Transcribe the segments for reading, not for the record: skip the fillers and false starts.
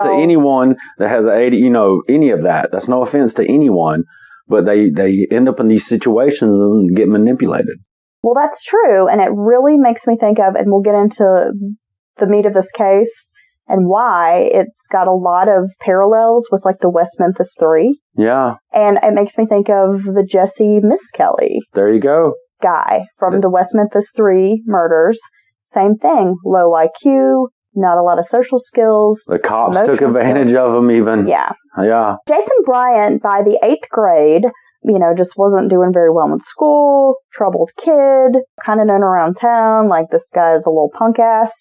To anyone that has any of that. That's no offense to anyone, but they end up in these situations and get manipulated. Well, that's true, and it really makes me think of, and we'll get into the meat of this case and why it's got a lot of parallels with like the West Memphis Three. Yeah. And it makes me think of the Jesse Miss Kelly. There you go. Guy from the West Memphis Three murders. Same thing. Low IQ, not a lot of social skills. The cops took advantage of him even. Yeah. Yeah. Jason Bryant, by the 8th grade, just wasn't doing very well in school, troubled kid, kind of known around town, like this guy's a little punk ass.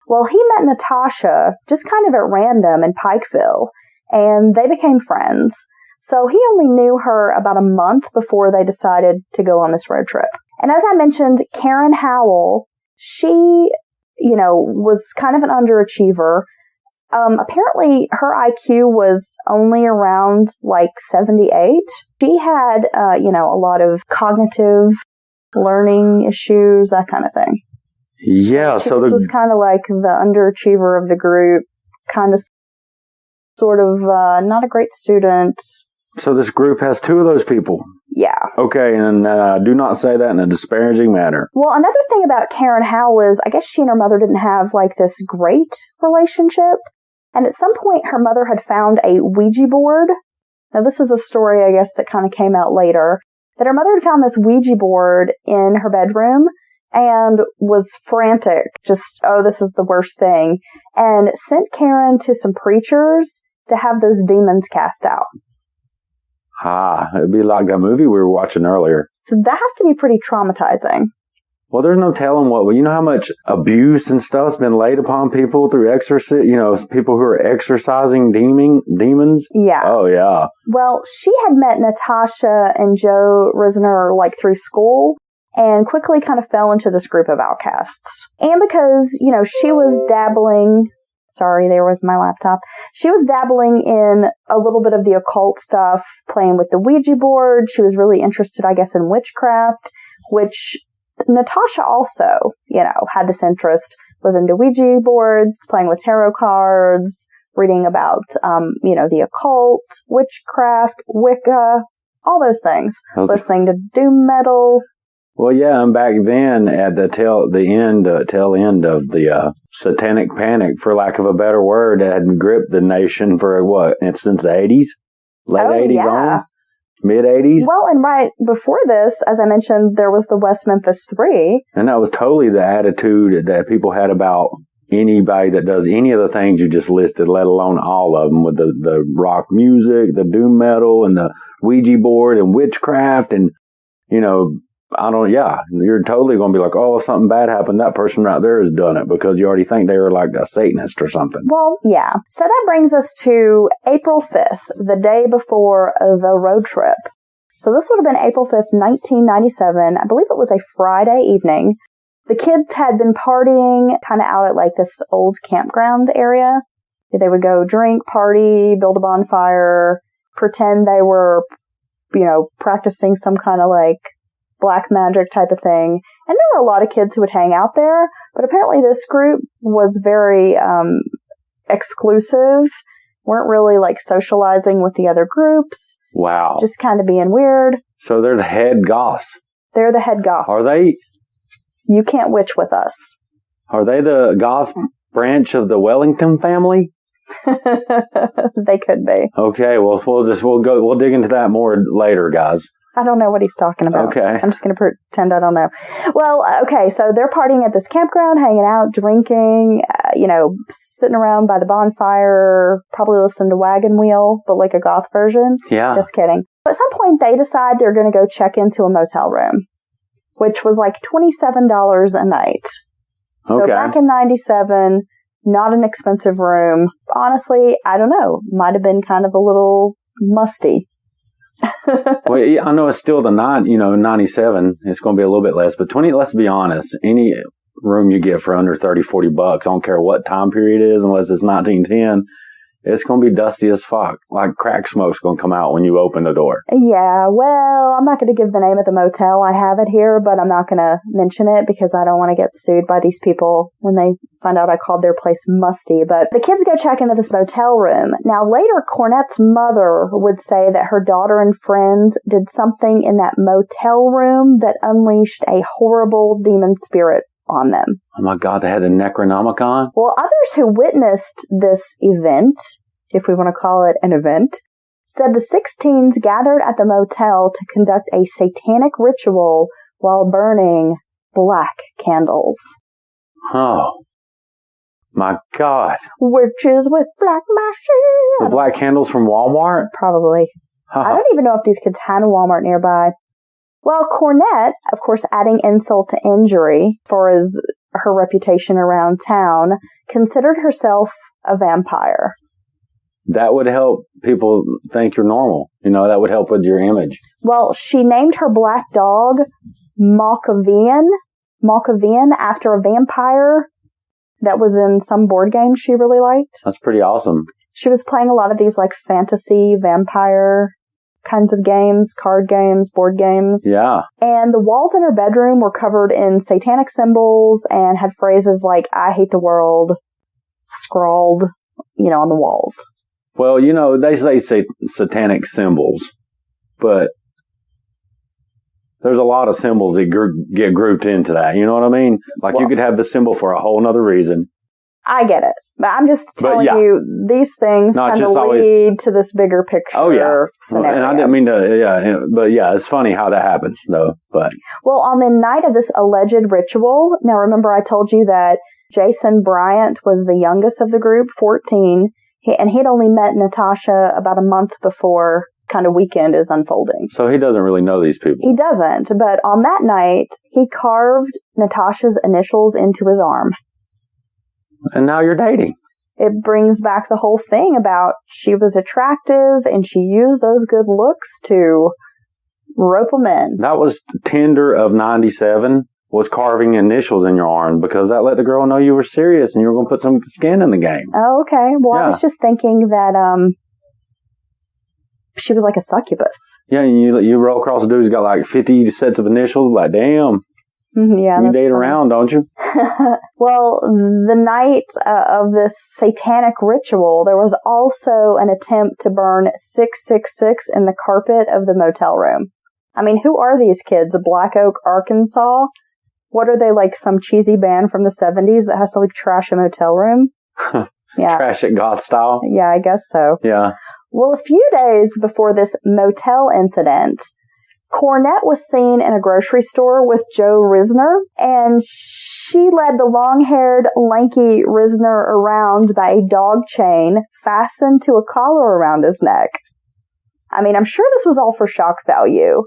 Well, he met Natasha just kind of at random in Pikeville, and they became friends. So he only knew her about a month before they decided to go on this road trip. And as I mentioned, Karen Howell, she, was kind of an underachiever. Apparently her IQ was only around like 78. She had, a lot of cognitive learning issues, that kind of thing. Yeah. She was kind of like the underachiever of the group, kind of sort of not a great student. So this group has two of those people. Yeah. Okay, and do not say that in a disparaging manner. Well, another thing about Karen Howell is, I guess she and her mother didn't have like this great relationship. And at some point, her mother had found a Ouija board. Now, this is a story, I guess, that kind of came out later. That her mother had found this Ouija board in her bedroom and was frantic. Just, this is the worst thing. And sent Karen to some preachers to have those demons cast out. It'd be like that movie we were watching earlier. So that has to be pretty traumatizing. Well, there's no telling you know how much abuse and stuff's been laid upon people through people who are exorcising demons? Yeah. Oh, yeah. Well, she had met Natasha and Joe Risner, like, through school and quickly kind of fell into this group of outcasts. And because, she was dabbling... Sorry, there was my laptop. She was dabbling in a little bit of the occult stuff, playing with the Ouija board. She was really interested, I guess, in witchcraft, which Natasha also, had this interest, was into Ouija boards, playing with tarot cards, reading about, the occult, witchcraft, Wicca, all those things. Listening to doom metal. Well, yeah, and back then, at the tail end of the satanic panic, for lack of a better word, that had gripped the nation for since the 80s? Late 80s on? Mid 80s? Well, and right before this, as I mentioned, there was the West Memphis Three. And that was totally the attitude that people had about anybody that does any of the things you just listed, let alone all of them, with the rock music, the doom metal, and the Ouija board, and witchcraft, and, you're totally going to be like, if something bad happened, that person right there has done it, because you already think they were like a Satanist or something. Well, yeah. So that brings us to April 5th, the day before the road trip. So this would have been April 5th, 1997. I believe it was a Friday evening. The kids had been partying kind of out at like this old campground area. They would go drink, party, build a bonfire, pretend they were, practicing some kind of like black magic type of thing. And there were a lot of kids who would hang out there, but apparently this group was very exclusive, weren't really like socializing with the other groups. Wow. Just kind of being weird. So they're the head goths. They're the head goths. Are they? You can't witch with us. Are they the goth branch of the Wellington family? They could be. Okay, well, we'll dig into that more later, guys. I don't know what he's talking about. Okay. I'm just going to pretend I don't know. Well, okay, so they're partying at this campground, hanging out, drinking, sitting around by the bonfire, probably listening to Wagon Wheel, but like a goth version. Yeah. Just kidding. But at some point, they decide they're going to go check into a motel room, which was like $27 a night. So okay. Back in 97, not an expensive room. Honestly, I don't know. Might have been kind of a little musty. Well, I know it's still 97. It's going to be a little bit less, but let's be honest. Any room you get for under $30, $40, I don't care what time period it is, unless it's 1910, it's going to be dusty as fuck. Like crack smoke's going to come out when you open the door. Yeah, well, I'm not going to give the name of the motel. I have it here, but I'm not going to mention it because I don't want to get sued by these people when they find out I called their place musty. But the kids go check into this motel room. Now, later, Cornette's mother would say that her daughter and friends did something in that motel room that unleashed a horrible demon spirit on them. Oh my God, they had a Necronomicon? Well, others who witnessed this event, if we want to call it an event, said the 16s gathered at the motel to conduct a satanic ritual while burning black candles. Oh, my God. Witches with black magic. The black candles from Walmart? Probably. I don't even know if these kids had a Walmart nearby. Well, Cornette, of course, adding insult to injury for her reputation around town, considered herself a vampire. That would help people think you're normal. That would help with your image. Well, she named her black dog Malkavian after a vampire that was in some board game she really liked. That's pretty awesome. She was playing a lot of these like fantasy vampire kinds of games, card games, board games. Yeah. And the walls in her bedroom were covered in satanic symbols and had phrases like, I hate the world, scrawled, on the walls. Well, they say satanic symbols, but there's a lot of symbols that get grouped into that. You know what I mean? Like you could have the symbol for a whole nother reason. I get it. But I'm just telling you, these things kind of lead to this bigger picture. Oh, yeah. Scenario. And I didn't mean to, but it's funny how that happens, though. But well, on the night of this alleged ritual, now remember I told you that Jason Bryant was the youngest of the group, 14, and he'd only met Natasha about a month before kind of weekend is unfolding. So he doesn't really know these people. He doesn't, but on that night, he carved Natasha's initials into his arm. And now you're dating. It brings back the whole thing about she was attractive and she used those good looks to rope them in. That was Tinder of 97, was carving initials in your arm because that let the girl know you were serious and you were going to put some skin in the game. Oh, okay. Well, I was just thinking that she was like a succubus. Yeah, and you roll across a dude who's got like 50 sets of initials, like, damn. Yeah, you date around, don't you? Well, the night of this satanic ritual, there was also an attempt to burn 666 in the carpet of the motel room. I mean, who are these kids? Black Oak, Arkansas? What are they, like some cheesy band from the 70s that has to like trash a motel room? Yeah. Trash it goth style? Yeah, I guess so. Yeah. Well, a few days before this motel incident, Cornette was seen in a grocery store with Joe Risner, and she led the long-haired, lanky Risner around by a dog chain fastened to a collar around his neck. I mean, I'm sure this was all for shock value.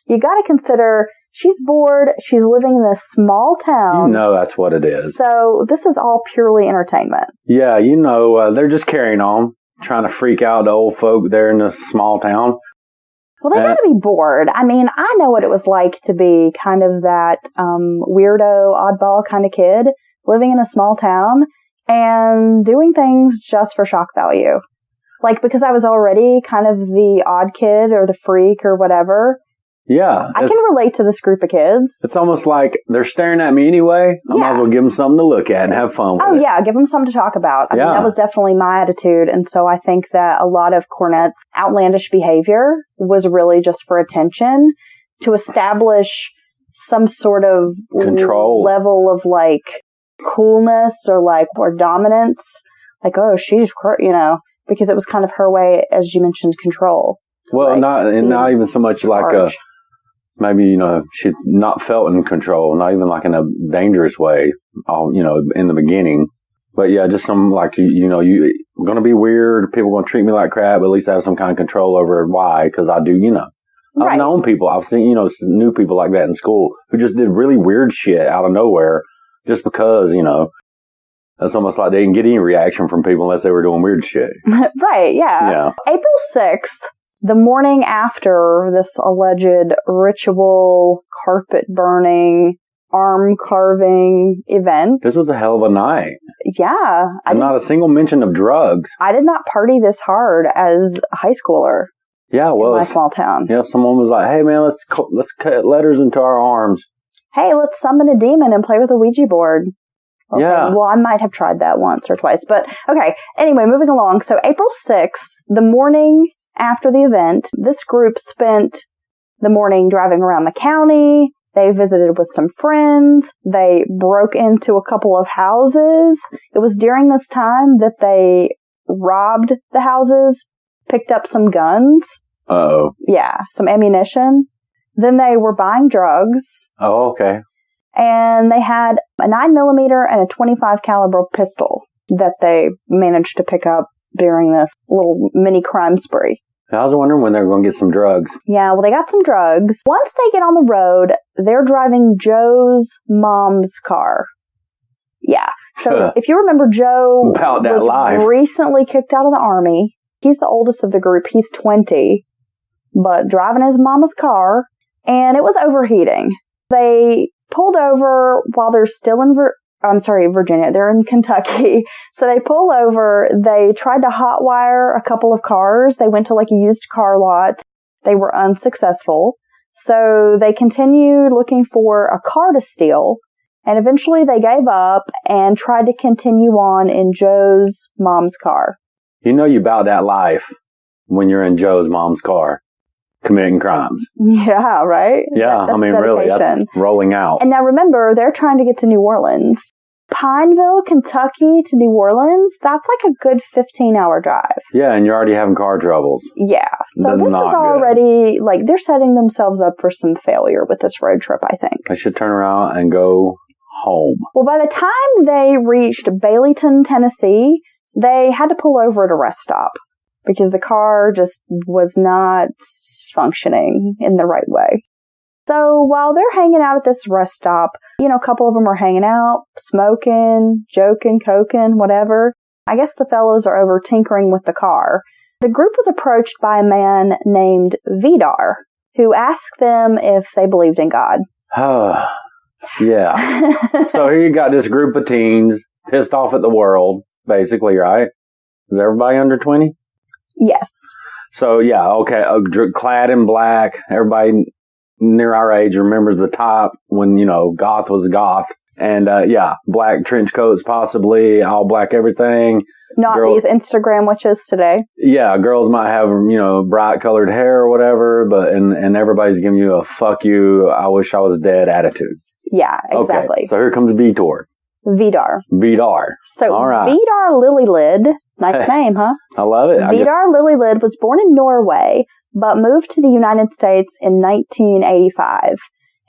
You gotta consider, she's bored, she's living in this small town. That's what it is. So this is all purely entertainment. Yeah, they're just carrying on, trying to freak out the old folk there in this small town. Well, they gotta be bored. I mean, I know what it was like to be kind of that weirdo, oddball kind of kid living in a small town and doing things just for shock value. Like, because I was already kind of the odd kid or the freak or whatever. Yeah. I can relate to this group of kids. It's almost like they're staring at me anyway. I might as well give them something to look at and have fun with it. Oh, yeah. Give them something to talk about. I mean, that was definitely my attitude. And so I think that a lot of Cornette's outlandish behavior was really just for attention, to establish some sort of control level of like coolness or dominance. Like, oh, she's, because it was kind of her way, as you mentioned, control. Well, not even so much like maybe, she not felt in control, not even like in a dangerous way, in the beginning. But yeah, just some like, you're going to be weird. People going to treat me like crap. At least I have some kind of control over why. Because I do, I've known people. I've seen, new people like that in school who just did really weird shit out of nowhere just because, it's almost like they didn't get any reaction from people unless they were doing weird shit. Right, yeah. April 6th. The morning after this alleged ritual, carpet burning, arm carving event. This was a hell of a night. Yeah. And not a single mention of drugs. I did not party this hard as a high schooler. Yeah, well, in my small town. Yeah, someone was like, "Hey, man, let's cut letters into our arms." Hey, let's summon a demon and play with a Ouija board. Okay, yeah. Well, I might have tried that once or twice, but okay. Anyway, moving along. So April 6th, the morning after the event, this group spent the morning driving around the county. They visited with some friends. They broke into a couple of houses. It was during this time that they robbed the houses, picked up some guns. Uh-oh. Yeah, some ammunition. Then they were buying drugs. Oh, okay. And they had a 9mm and a .25 caliber pistol that they managed to pick up during this little mini crime spree. I was wondering when they were going to get some drugs. Yeah, well, they got some drugs. Once they get on the road, they're driving Joe's mom's car. Yeah. So if you remember, Joe was recently kicked out of the Army. He's the oldest of the group. He's 20, but driving his mama's car, and it was overheating. They pulled over while they're still in Virginia. They're in Kentucky. So they pull over. They tried to hotwire a couple of cars. They went to like a used car lot. They were unsuccessful. So they continued looking for a car to steal. And eventually they gave up and tried to continue on in Joe's mom's car. You know you about that life when you're in Joe's mom's car committing crimes. Yeah, right? Yeah, that's really, that's rolling out. And now remember, they're trying to get to New Orleans. Pineville, Kentucky to New Orleans, that's like a good 15-hour drive. Yeah, and you're already having car troubles. Yeah, so this is already, like, they're setting themselves up for some failure with this road trip, I think. They should turn around and go home. Well, by the time they reached Baileyton, Tennessee, they had to pull over at a rest stop because the car just was not functioning in the right way. So while they're hanging out at this rest stop, you know, a couple of them are hanging out, smoking, joking, coking, whatever. I guess the fellows are over tinkering with the car. The group was approached by a man named Vidar, who asked them if they believed in God. Yeah. So here you got this group of teens pissed off at the world, basically, right? Is everybody under 20? Yes. So, yeah, okay, clad in black. Everybody near our age remembers the top when, you know, goth was goth. And, yeah, black trench coats, possibly, all black everything. Not these Instagram witches today. Yeah, girls might have, you know, bright colored hair or whatever, but, and everybody's giving you a fuck you, I wish I was dead attitude. Yeah, exactly. Okay, so here comes Vidar. So, all right. Vidar Lilylid, nice name, huh? I love it. Vidar Lilylid was born in Norway, but moved to the United States in 1985.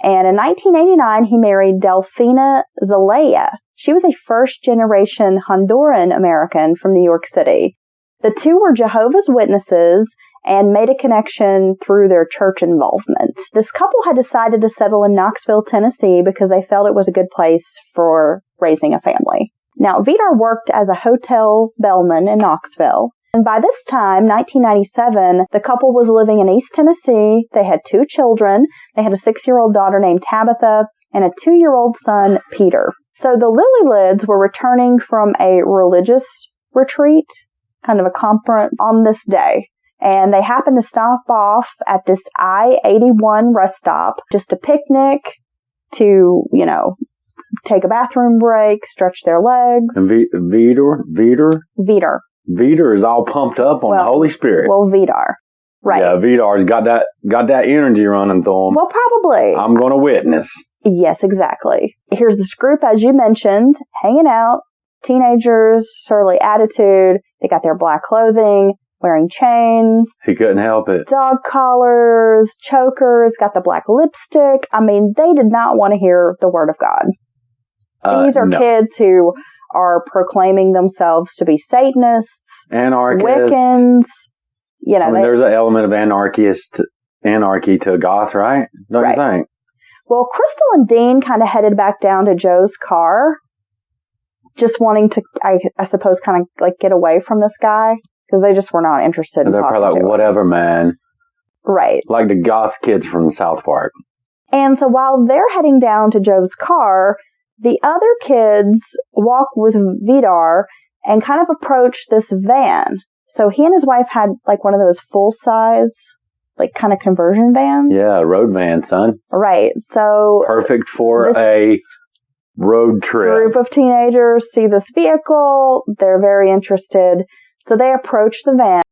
And in 1989, he married Delfina Zelaya. She was a first-generation Honduran American from New York City. The two were Jehovah's Witnesses and made a connection through their church involvement. This couple had decided to settle in Knoxville, Tennessee, because they felt it was a good place for raising a family. Now, Vidar worked as a hotel bellman in Knoxville. And by this time, 1997, the couple was living in East Tennessee. They had 2 children. They had a 6-year-old daughter named Tabitha and a 2-year-old son, Peter. So the Lilylids were returning from a religious retreat, kind of a conference, on this day. And they happened to stop off at this I-81 rest stop, just to picnic, to, you know, take a bathroom break, stretch their legs. And Vidar is all pumped up on the Holy Spirit. Well, Vidar. Right. Yeah, Vidar's got that energy running through him. Well, probably. I'm going to witness. Yes, exactly. Here's this group, as you mentioned, hanging out, teenagers, surly attitude. They got their black clothing, wearing chains. He couldn't help it. Dog collars, chokers, got the black lipstick. I mean, they did not want to hear the word of God. These are kids who are proclaiming themselves to be Satanists, anarchists, Wiccans. You know, there's an element of anarchy to goth, right? Don't you think? Well, Crystal and Dean kind of headed back down to Joe's car, just wanting to, I suppose, kind of like get away from this guy because they just were not interested in talking to him. They're probably like, whatever, man. Right. Like the goth kids from South Park. And so while they're heading down to Joe's car, the other kids walk with Vidar and kind of approach this van. So he and his wife had like one of those full-size, like kind of conversion vans. Yeah, road van, son. Right. So perfect for a road trip. A group of teenagers see this vehicle. They're very interested. So they approach the van.